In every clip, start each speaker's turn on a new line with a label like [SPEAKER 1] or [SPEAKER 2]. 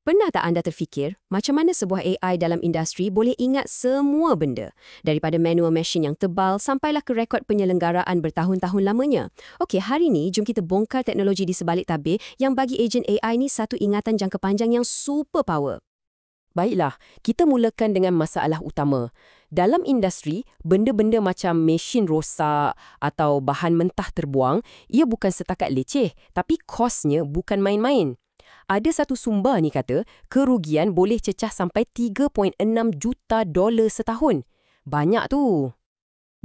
[SPEAKER 1] Pernah tak anda terfikir macam mana sebuah AI dalam industri boleh ingat semua benda? Daripada manual machine yang tebal sampailah ke rekod penyelenggaraan bertahun-tahun lamanya. Okey, hari ni jom kita bongkar teknologi di sebalik tabir yang bagi ejen AI ni satu ingatan jangka panjang yang super power.
[SPEAKER 2] Baiklah, kita mulakan dengan masalah utama. Dalam industri, benda-benda macam mesin rosak atau bahan mentah terbuang, ia bukan setakat leceh, tapi kosnya bukan main-main. Ada satu sumber ni kata, kerugian boleh cecah sampai $3.6 juta setahun. Banyak tu.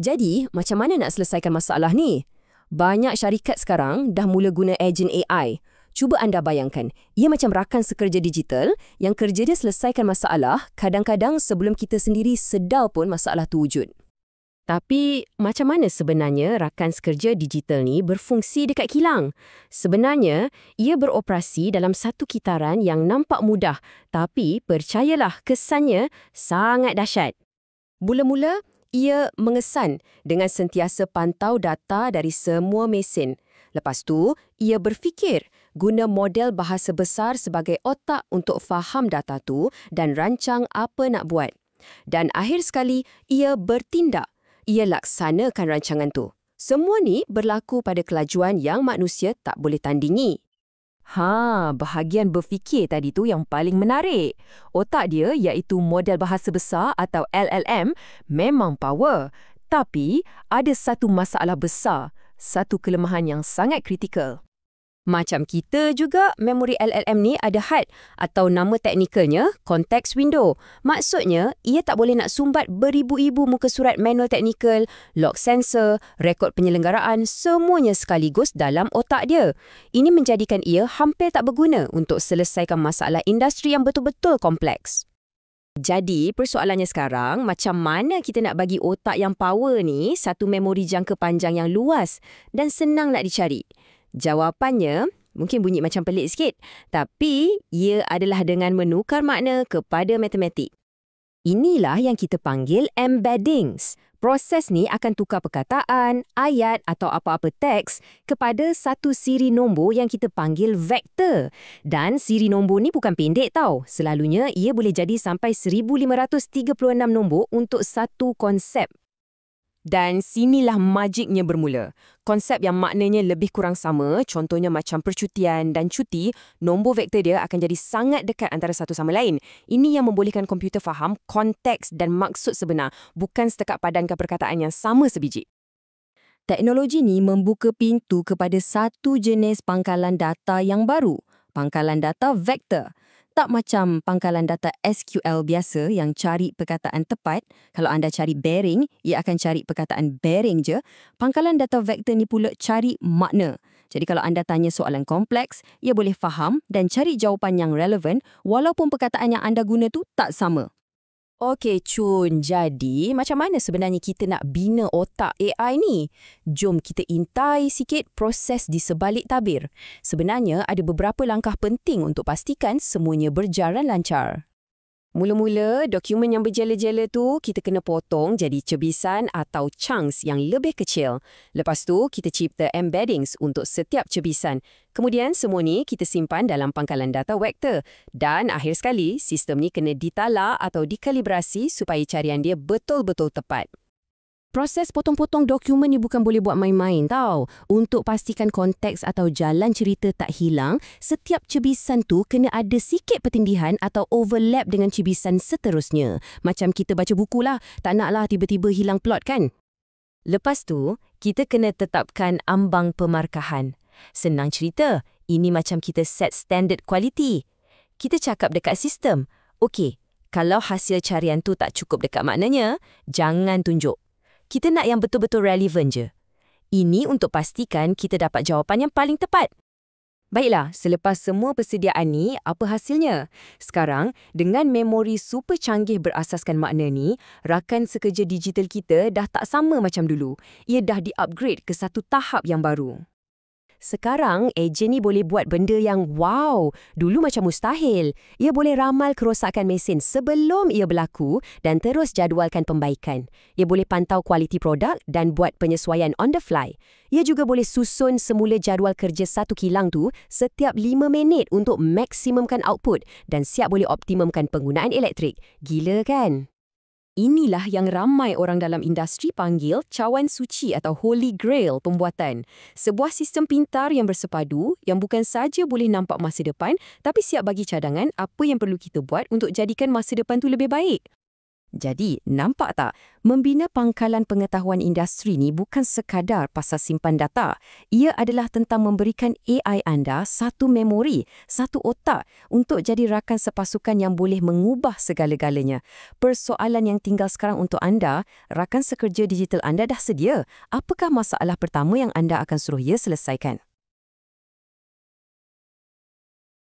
[SPEAKER 1] Jadi, macam mana nak selesaikan masalah ni? Banyak syarikat sekarang dah mula guna ejen AI. Cuba anda bayangkan, ia macam rakan sekerja digital yang kerja dia selesaikan masalah kadang-kadang sebelum kita sendiri sedar pun masalah tu wujud.
[SPEAKER 2] Tapi, macam mana sebenarnya rakan sekerja digital ni berfungsi dekat kilang? Sebenarnya, ia beroperasi dalam satu kitaran yang nampak mudah, tapi percayalah kesannya sangat dahsyat. Mula-mula, ia mengesan dengan sentiasa pantau data dari semua mesin. Lepas tu, ia berfikir guna model bahasa besar sebagai otak untuk faham data tu dan rancang apa nak buat. Dan akhir sekali, ia bertindak. Ia laksanakan rancangan tu. Semua ni berlaku pada kelajuan yang manusia tak boleh tandingi. Bahagian berfikir tadi tu yang paling menarik. Otak dia, iaitu model bahasa besar atau LLM, memang power. Tapi, ada satu masalah besar, satu kelemahan yang sangat kritikal.
[SPEAKER 1] Macam kita juga, memori LLM ni ada had atau nama teknikalnya context window. Maksudnya, ia tak boleh nak sumbat beribu-ibu muka surat manual teknikal, log sensor, rekod penyelenggaraan, semuanya sekaligus dalam otak dia. Ini menjadikan ia hampir tak berguna untuk selesaikan masalah industri yang betul-betul kompleks. Jadi, persoalannya sekarang, macam mana kita nak bagi otak yang power ni satu memori jangka panjang yang luas dan senang nak dicari? Jawapannya mungkin bunyi macam pelik sikit, tapi ia adalah dengan menukar makna kepada matematik. Inilah yang kita panggil embeddings. Proses ni akan tukar perkataan, ayat atau apa-apa teks kepada satu siri nombor yang kita panggil vektor. Dan siri nombor ni bukan pendek tau. Selalunya ia boleh jadi sampai 1536 nombor untuk satu konsep. Dan sinilah magiknya bermula. Konsep yang maknanya lebih kurang sama, contohnya macam percutian dan cuti, nombor vektor dia akan jadi sangat dekat antara satu sama lain. Ini yang membolehkan komputer faham konteks dan maksud sebenar, bukan setakat padankan perkataan yang sama sebiji. Teknologi ni membuka pintu kepada satu jenis pangkalan data yang baru, pangkalan data vektor. Tak macam pangkalan data SQL biasa yang cari perkataan tepat. Kalau anda cari bearing, ia akan cari perkataan bearing je. Pangkalan data vektor ni pula cari makna. Jadi kalau anda tanya soalan kompleks, ia boleh faham dan cari jawapan yang relevan walaupun perkataan yang anda guna tu tak sama. Okey Chun, jadi macam mana sebenarnya kita nak bina otak AI ni? Jom kita intai sikit proses di sebalik tabir. Sebenarnya ada beberapa langkah penting untuk pastikan semuanya berjalan lancar. Mula-mula, dokumen yang berjela-jela tu kita kena potong jadi cebisan atau chunks yang lebih kecil. Lepas tu, kita cipta embeddings untuk setiap cebisan. Kemudian, semua ni kita simpan dalam pangkalan data vektor. Dan akhir sekali, sistem ni kena ditala atau dikalibrasi supaya carian dia betul-betul tepat. Proses potong-potong dokumen ni bukan boleh buat main-main tau. Untuk pastikan konteks atau jalan cerita tak hilang, setiap cebisan tu kena ada sikit pertindihan atau overlap dengan cebisan seterusnya. Macam kita baca buku lah, tak naklah tiba-tiba hilang plot kan? Lepas tu, kita kena tetapkan ambang pemarkahan. Senang cerita, ini macam kita set standard quality. Kita cakap dekat sistem, okey, kalau hasil carian tu tak cukup dekat maknanya, jangan tunjuk. Kita nak yang betul-betul relevan je. Ini untuk pastikan kita dapat jawapan yang paling tepat. Baiklah, selepas semua persediaan ni, apa hasilnya? Sekarang, dengan memori super canggih berasaskan makna ni, rakan sekerja digital kita dah tak sama macam dulu. Ia dah di-upgrade ke satu tahap yang baru.
[SPEAKER 2] Sekarang, ejen ni boleh buat benda yang wow, dulu macam mustahil. Ia boleh ramal kerosakan mesin sebelum ia berlaku dan terus jadualkan pembaikan. Ia boleh pantau kualiti produk dan buat penyesuaian on the fly. Ia juga boleh susun semula jadual kerja satu kilang tu setiap 5 minit untuk maksimumkan output dan siap boleh optimumkan penggunaan elektrik. Gila kan? Inilah yang ramai orang dalam industri panggil cawan suci atau holy grail pembuatan. Sebuah sistem pintar yang bersepadu yang bukan saja boleh nampak masa depan tapi siap bagi cadangan apa yang perlu kita buat untuk jadikan masa depan tu lebih baik. Jadi, nampak tak? Membina pangkalan pengetahuan industri ni bukan sekadar pasal simpan data. Ia adalah tentang memberikan AI anda satu memori, satu otak untuk jadi rakan sepasukan yang boleh mengubah segala-galanya. Persoalan yang tinggal sekarang untuk anda, rakan sekerja digital anda dah sedia. Apakah masalah pertama yang anda akan suruh ia selesaikan?